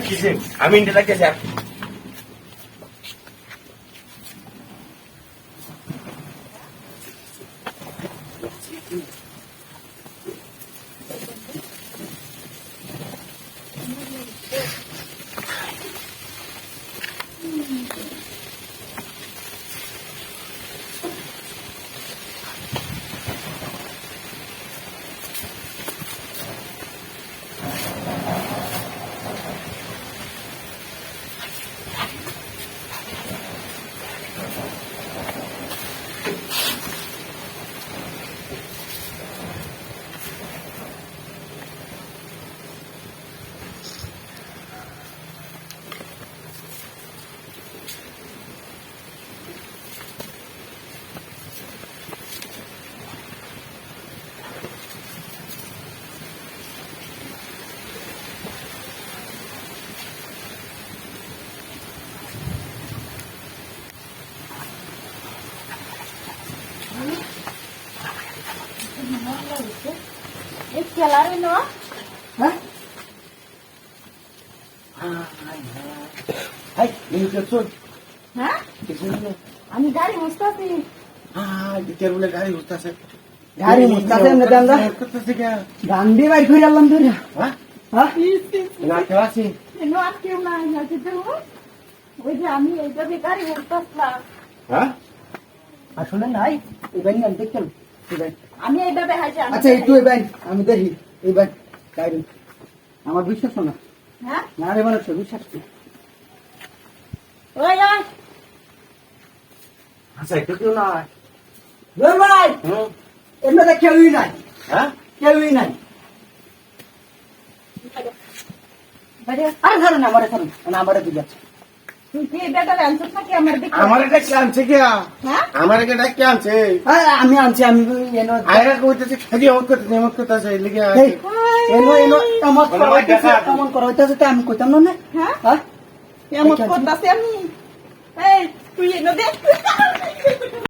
কিসে আমি ইন্ডিয়া গেছি আমি গাড়ি মুছতেছি। বলে গাড়ি উঠতেছে গাড়ি মুছতেছে গান্ধী বাইর করে আনলাম ধরে। আর কেউ নাই ওই যে আমি এইভাবে গাড়ি মুছতেছিলাম। আসলে নাই এই বাইন আমি দেখতাম আমি এইভাবে হাসি। আচ্ছা একটু এই বাইন আমি দেখি এই বাইন গাড়ি আমার বিশ্বাস না। হ্যাঁ না রে মানুষ বিশ্বাস আচ্ছা একটু কেউ নাই ভাই এমনি কেউই নাই। হ্যাঁ কেউই নাই। আরে ধরুন আমার ধরুন আমার দিকে যাচ্ছে। আমি আনছি আমি কেমন করা হইতেছে আমি কইতাম না। তুই এনে দেখ